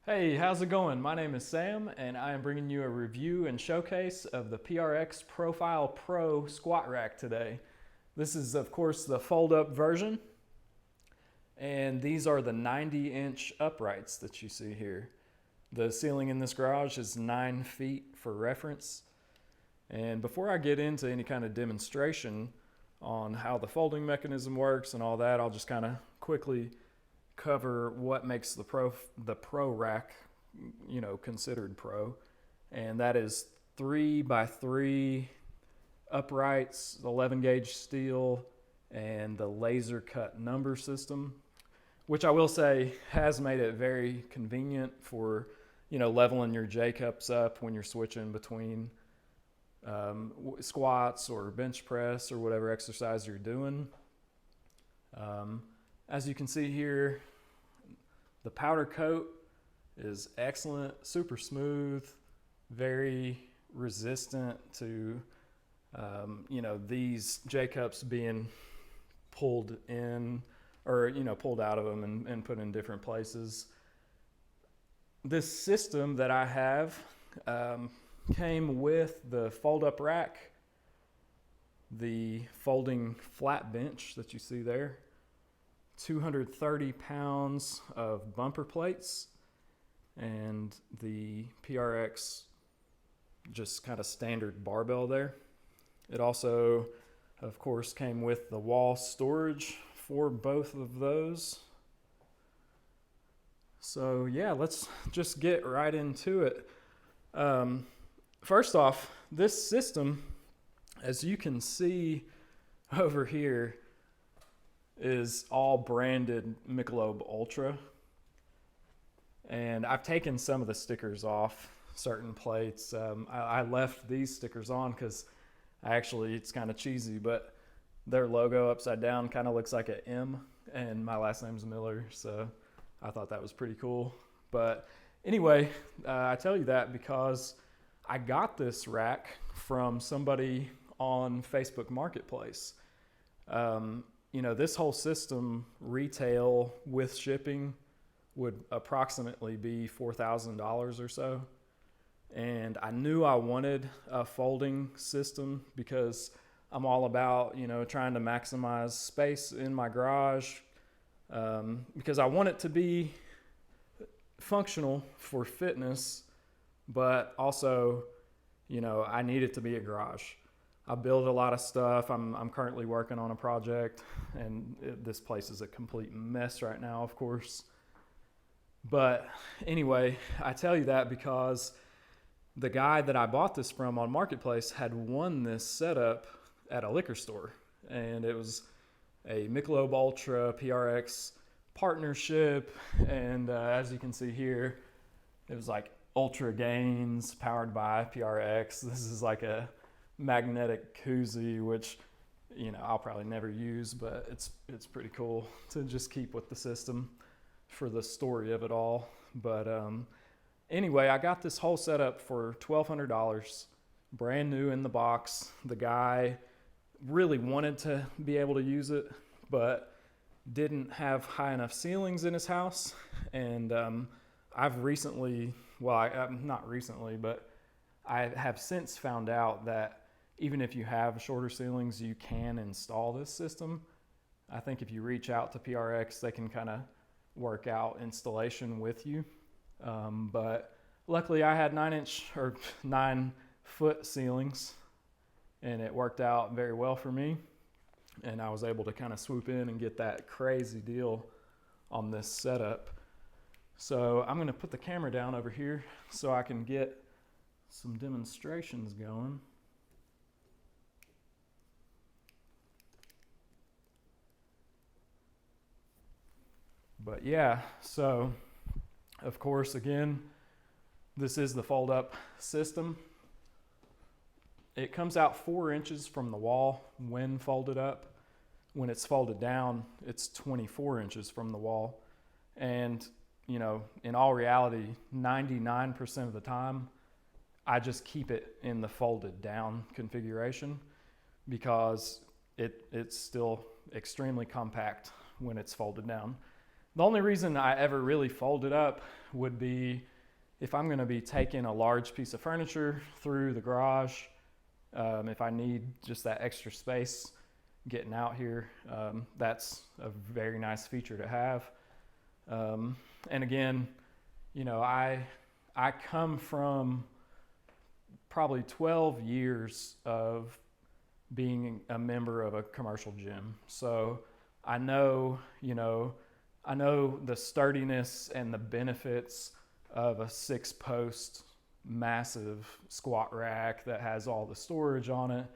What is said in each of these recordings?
Hey, how's it going? My name is Sam, and I am bringing you a review and showcase of the PRX Profile Pro squat rack today. This is, of course, the fold-up version, and these are the 90-inch uprights that you see here. The ceiling in this garage is 9 feet for reference. And before I get into any kind of demonstration on how the folding mechanism works and all that, I'll just kind of quickly cover what makes the pro rack, considered pro, and that is 3x3 uprights, 11 gauge steel, and the laser cut number system, which I will say has made it very convenient for leveling your J cups up when you're switching between squats or bench press or whatever exercise you're doing. As you can see here, the powder coat is excellent, super smooth, very resistant to, these J cups being pulled in or, pulled out of them and put in different places. This system that I have came with the fold-up rack, the folding flat bench that you see there, 230 pounds of bumper plates, and the PRX just kind of standard barbell there. It also, of course, came with the wall storage for both of those. So yeah, let's just get right into it. First off, this system, as you can see over here, is all branded Michelob Ultra, and I've taken some of the stickers off certain plates. I left these stickers on because it's kind of cheesy, but their logo upside down kind of looks like an M, and my last name's Miller, so I thought that was pretty cool. But anyway, I tell you that because I got this rack from somebody on Facebook Marketplace. This whole system, retail with shipping, would approximately be $4,000 or so. And I knew I wanted a folding system because I'm all about, trying to maximize space in my garage, because I want it to be functional for fitness, but also, I need it to be a garage. I build a lot of stuff. I'm currently working on a project, and this place is a complete mess right now, of course. But anyway, I tell you that because the guy that I bought this from on Marketplace had won this setup at a liquor store, and it was a Michelob Ultra PRX partnership, and as you can see here, it was like Ultra Gains powered by PRX. This is like a magnetic koozie, which I'll probably never use, but it's pretty cool to just keep with the system for the story of it all. But anyway, I got this whole setup for $1,200, brand new in the box. The guy really wanted to be able to use it, but didn't have high enough ceilings in his house. And I've recently, not recently, but I have since found out that even if you have shorter ceilings, you can install this system. I think if you reach out to PRX, they can kind of work out installation with you. But luckily I had 9 foot ceilings, and it worked out very well for me. And I was able to kind of swoop in and get that crazy deal on this setup. So I'm going to put the camera down over here so I can get some demonstrations going. But yeah, so of course, again, this is the fold-up system. It comes out 4 inches from the wall when folded up. When it's folded down, it's 24 inches from the wall. And, in all reality, 99% of the time, I just keep it in the folded down configuration because it's still extremely compact when it's folded down. The only reason I ever really fold it up would be if I'm going to be taking a large piece of furniture through the garage, if I need just that extra space getting out here, that's a very nice feature to have. And again, you know, I come from probably 12 years of being a member of a commercial gym. So I know, I know the sturdiness and the benefits of a 6-post massive squat rack that has all the storage on it.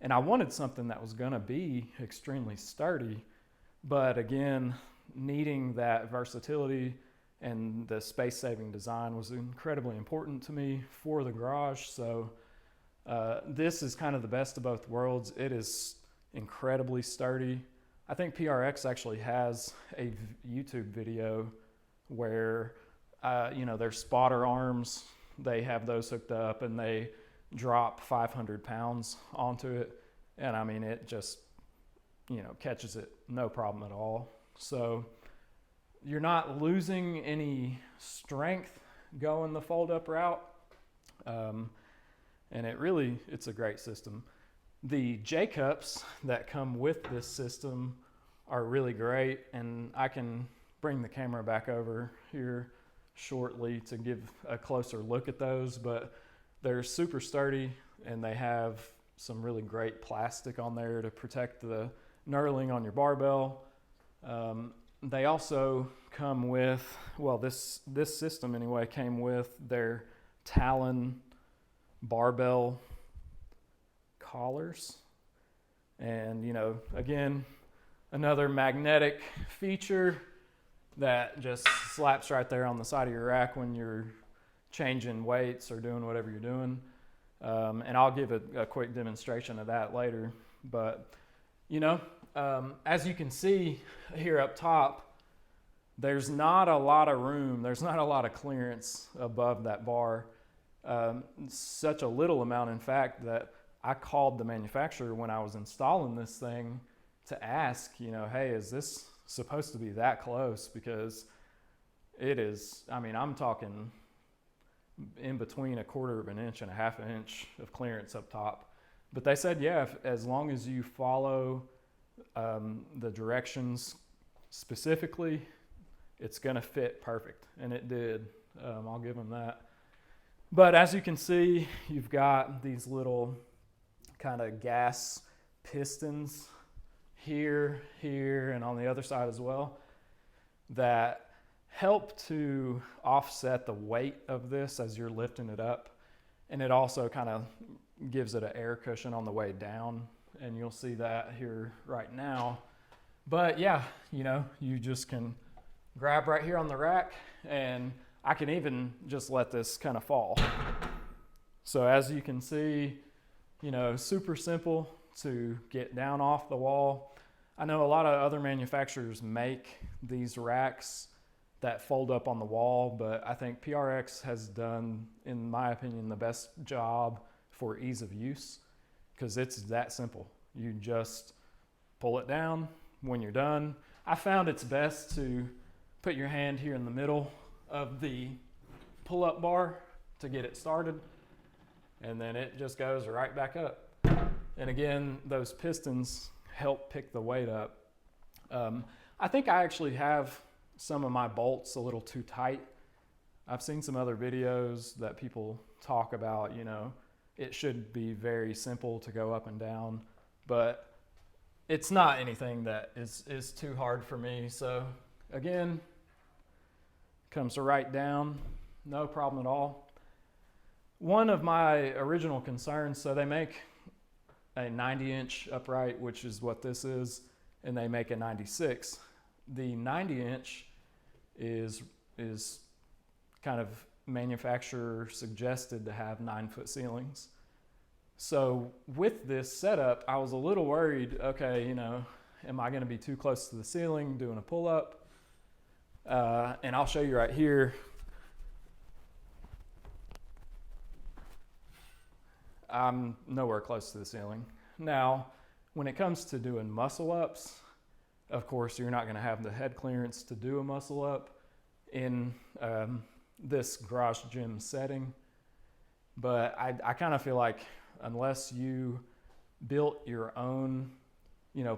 And I wanted something that was gonna be extremely sturdy, but again, needing that versatility and the space-saving design was incredibly important to me for the garage. So this is kind of the best of both worlds. It is incredibly sturdy. I think PRX actually has a YouTube video where, their spotter arms, they have those hooked up and they drop 500 pounds onto it. And I mean, it just, catches it no problem at all. So you're not losing any strength going the fold up route. And it's a great system. The J-cups that come with this system are really great, and I can bring the camera back over here shortly to give a closer look at those, but they're super sturdy and they have some really great plastic on there to protect the knurling on your barbell. They also come with, this system anyway, came with their Talon barbell collars. And, again, another magnetic feature that just slaps right there on the side of your rack when you're changing weights or doing whatever you're doing. And I'll give a quick demonstration of that later. But, as you can see here up top, there's not a lot of room. There's not a lot of clearance above that bar. Such a little amount, in fact, that I called the manufacturer when I was installing this thing to ask, hey, is this supposed to be that close? Because it is, I'm talking in between 1/4 of an inch and 1/2 inch of clearance up top. But they said, yeah, as long as you follow the directions specifically, it's gonna fit perfect. And it did. I'll give them that. But as you can see, you've got these little kind of gas pistons here, and on the other side as well, that help to offset the weight of this as you're lifting it up. And it also kind of gives it an air cushion on the way down. And you'll see that here right now. But yeah, you just can grab right here on the rack, and I can even just let this kind of fall. So as you can see, super simple to get down off the wall. I know a lot of other manufacturers make these racks that fold up on the wall, but I think PRX has done, in my opinion, the best job for ease of use, because it's that simple. You just pull it down when you're done. I found it's best to put your hand here in the middle of the pull-up bar to get it started, and then it just goes right back up. And again, those pistons help pick the weight up. I think I actually have some of my bolts a little too tight. I've seen some other videos that people talk about, it should be very simple to go up and down, but it's not anything that is too hard for me. So again, comes right down, no problem at all. One of my original concerns, so they make a 90-inch upright, which is what this is, and they make a 96. The 90-inch is kind of manufacturer suggested to have 9-foot ceilings. So with this setup, I was a little worried, okay, am I gonna be too close to the ceiling doing a pull-up? And I'll show you right here. I'm nowhere close to the ceiling. Now, when it comes to doing muscle ups, Of course, you're not going to have the head clearance to do a muscle up in this garage gym setting. But I kind of feel like unless you built your own,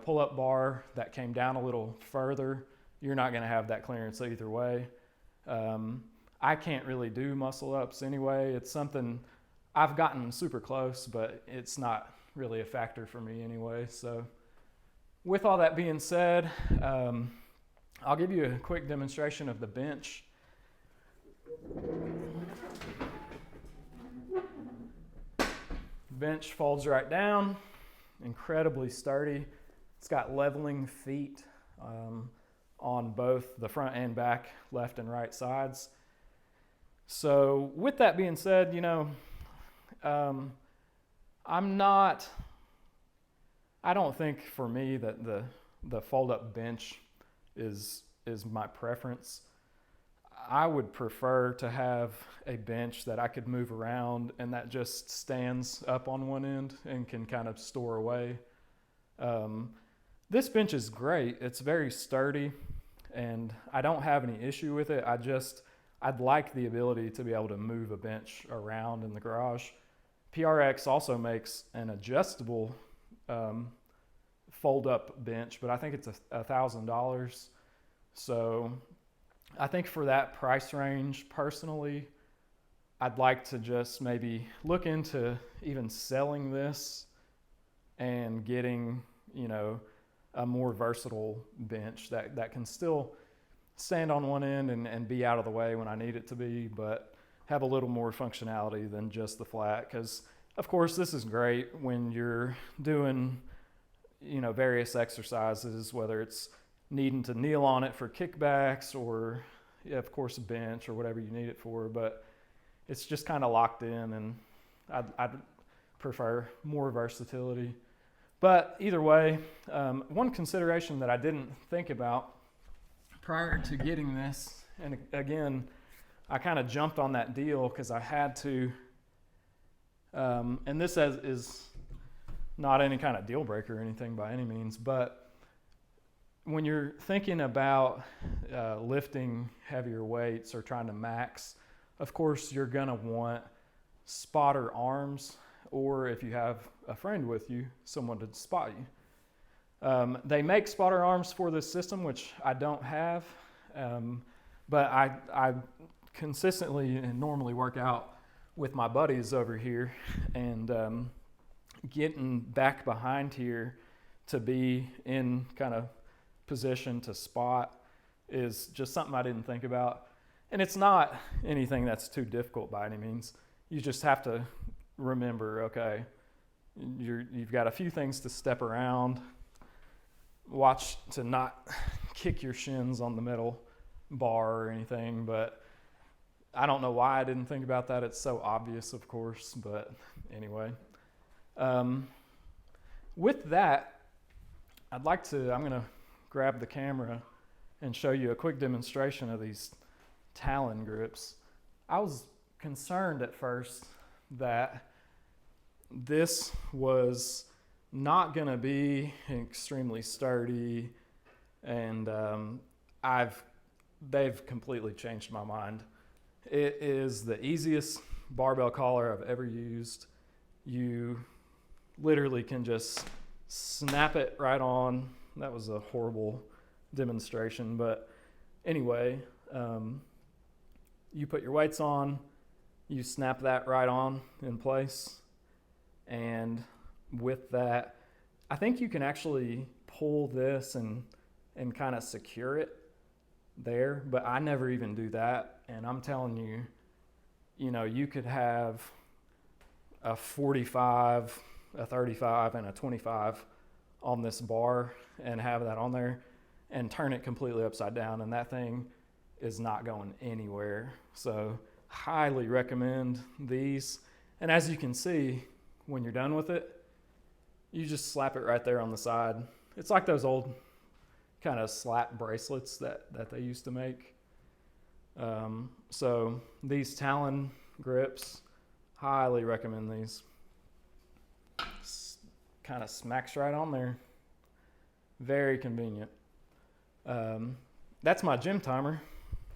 pull-up bar that came down a little further, you're not going to have that clearance either way. I can't really do muscle ups anyway. It's something I've gotten super close, but it's not really a factor for me anyway. So with all that being said, I'll give you a quick demonstration of the bench. Bench folds right down, incredibly sturdy. It's got leveling feet on both the front and back, left and right sides. So with that being said, I don't think for me that the fold-up bench is my preference. I would prefer to have a bench that I could move around and that just stands up on one end and can kind of store away. This bench is great. It's very sturdy and I don't have any issue with it. I'd like the ability to be able to move a bench around in the garage. PRX also makes an adjustable fold-up bench, but I think it's $1,000. So I think for that price range, personally, I'd like to just maybe look into even selling this and getting, a more versatile bench that can still stand on one end and be out of the way when I need it to be, but have a little more functionality than just the flat. Because, of course, this is great when you're doing, various exercises, whether it's needing to kneel on it for kickbacks or, of course, a bench or whatever you need it for. But it's just kind of locked in, and I'd prefer more versatility. But either way, one consideration that I didn't think about prior to getting this, and again, I kind of jumped on that deal because I had to, and this is not any kind of deal breaker or anything by any means, but when you're thinking about lifting heavier weights or trying to max, of course you're going to want spotter arms, or if you have a friend with you, someone to spot you. They make spotter arms for this system, which I don't have, but I consistently and normally work out with my buddies over here, and getting back behind here to be in kind of position to spot is just something I didn't think about. And it's not anything that's too difficult by any means. You just have to remember, okay, you've got a few things to step around. Watch to not kick your shins on the metal bar or anything, but I don't know why I didn't think about that. It's so obvious, of course, but anyway. With that, I'm going to grab the camera and show you a quick demonstration of these Talon grips. I was concerned at first that this was not going to be extremely sturdy, and they've completely changed my mind. It is the easiest barbell collar I've ever used. You literally can just snap it right on. That was a horrible demonstration, but anyway, you put your weights on, you snap that right on in place, and with that, I think you can actually pull this and kind of secure it there, but I never even do that. And I'm telling you, you could have a 45, a 35, and a 25 on this bar and have that on there and turn it completely upside down, and that thing is not going anywhere. So highly recommend these. And as you can see, when you're done with it, you just slap it right there on the side. It's like those old kind of slap bracelets that they used to make. So these Talon grips, highly recommend these. Kind of smacks right on there. Very convenient. That's my gym timer.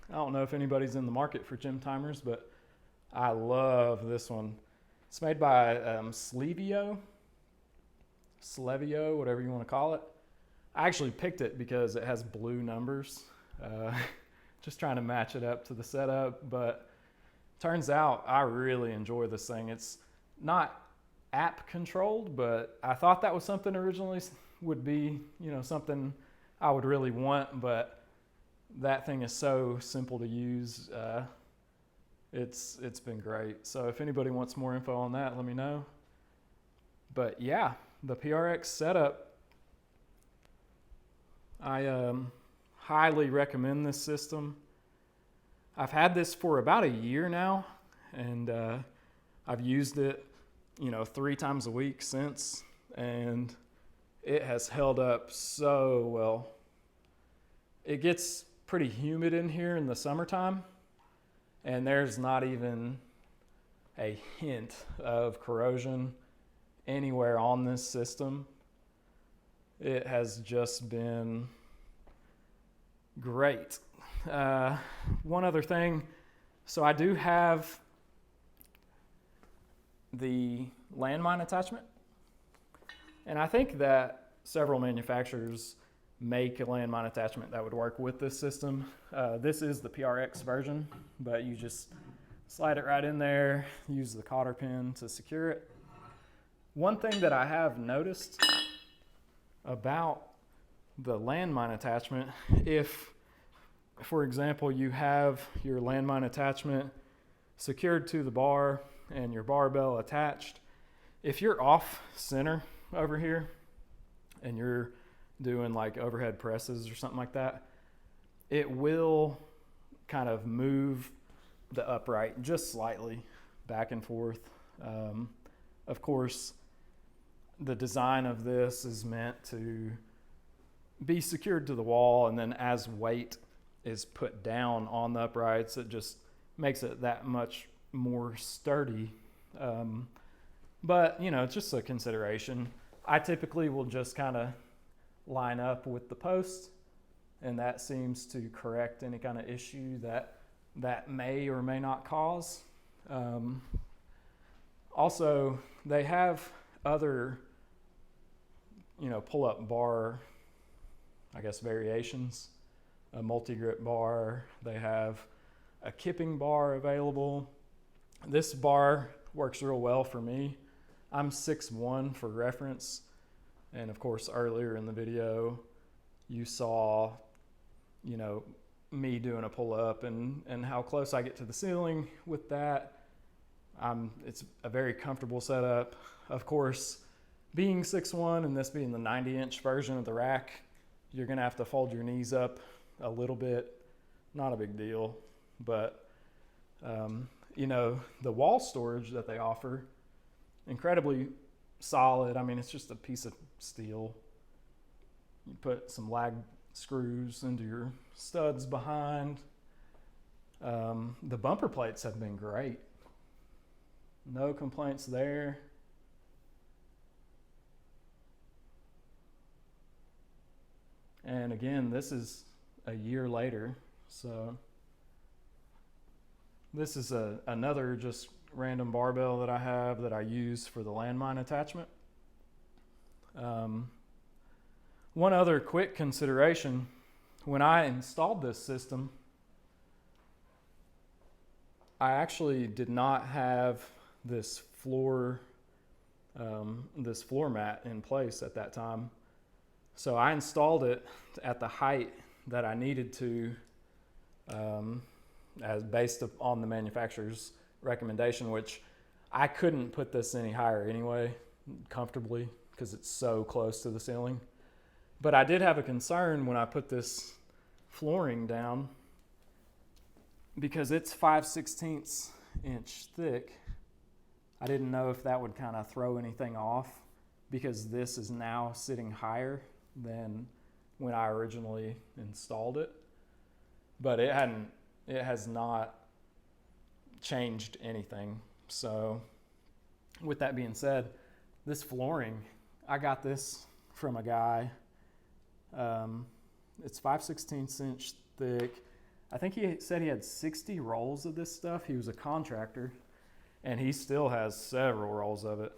I don't know if anybody's in the market for gym timers, but I love this one. It's made by Slevio, whatever you want to call it. I actually picked it because it has blue numbers. Just trying to match it up to the setup, but turns out I really enjoy this thing. It's not app controlled, but I thought that was something originally would be, something I would really want, but that thing is so simple to use. It's been great. So if anybody wants more info on that, let me know. But yeah, the PRX setup, I highly recommend this system. I've had this for about a year now, and I've used it, 3 times a week since, and it has held up so well. It gets pretty humid in here in the summertime, and there's not even a hint of corrosion anywhere on this system. It has just been great. One other thing, so I do have the landmine attachment, and I think that several manufacturers make a landmine attachment that would work with this system. This is the PRX version, but you just slide it right in there, use the cotter pin to secure it. One thing that I have noticed about the landmine attachment, if, for example, you have your landmine attachment secured to the bar and your barbell attached, if you're off center over here and you're doing like overhead presses or something like that, it will kind of move the upright just slightly back and forth. Of course, the design of this is meant to be secured to the wall, and then as weight is put down on the uprights, it just makes it that much more sturdy. But it's just a consideration. I typically will just kind of line up with the post, and that seems to correct any kind of issue that may or may not cause. Also, they have other pull-up bar, I guess, variations. A multi-grip bar. They have a kipping bar available. This bar works real well for me. I'm 6'1" for reference. And of course, earlier in the video, you saw, me doing a pull-up and how close I get to the ceiling with that. It's a very comfortable setup. Of course, being 6'1" and this being the 90-inch version of the rack, you're gonna have to fold your knees up a little bit. Not a big deal, but the wall storage that they offer, incredibly solid. I mean, it's just a piece of steel. You put some lag screws into your studs behind. The bumper plates have been great. No complaints there. And again, this is a year later, so this is another just random barbell that I have that I use for the landmine attachment. One other quick consideration, when I installed this system, I actually did not have this floor mat in place at that time. So I installed it at the height that I needed to, as based on the manufacturer's recommendation, which I couldn't put this any higher anyway, comfortably, because it's so close to the ceiling. But I did have a concern when I put this flooring down, because it's 5/16 inch thick. I didn't know if that would kind of throw anything off, because this is now sitting higher than when I originally installed it. But it has not changed anything. So with that being said, this flooring, I got this from a guy It's 5/16 inch thick. I think he said he had 60 rolls of this stuff. He was a contractor, and he still has several rolls of it.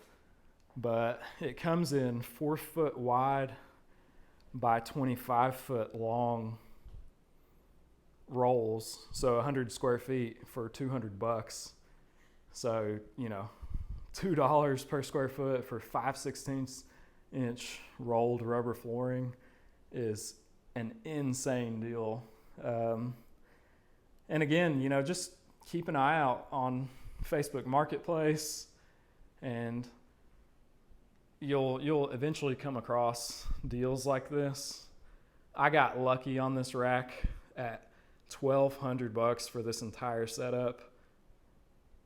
But it comes in 4 foot wide by 25 foot long rolls. So 100 square feet for $200. So, you know, $2 per square foot for 5/16 inch rolled rubber flooring is an insane deal. And again, you know, just keep an eye out on Facebook Marketplace, and you'll eventually come across deals like this. I got lucky on this rack at $1,200 for this entire setup.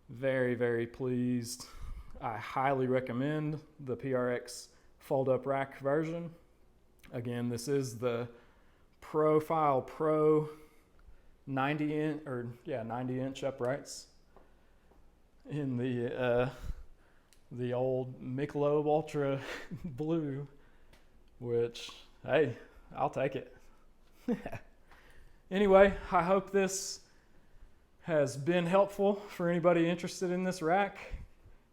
Very, very pleased. I highly recommend the PRX fold-up rack version. Again, this is the Profile Pro 90 inch uprights in the old Michelob Ultra blue, which, hey, I'll take it. Anyway, I hope this has been helpful for anybody interested in this rack.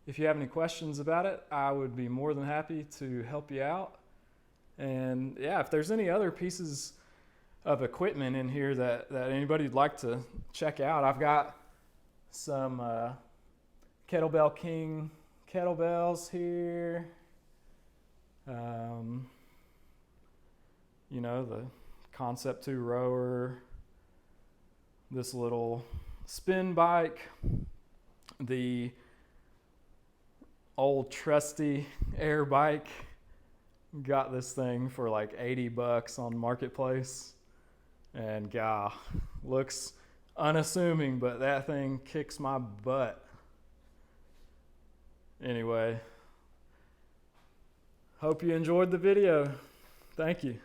If you have any questions about it, I would be more than happy to help you out. And yeah, if there's any other pieces of equipment in here that anybody'd like to check out, I've got some Kettlebell King kettlebells here. You know, the Concept 2 rower, this little spin bike, the old trusty air bike. Got this thing for like $80 on Marketplace, and looks unassuming, but that thing kicks my butt. Anyway, hope you enjoyed the video. Thank you.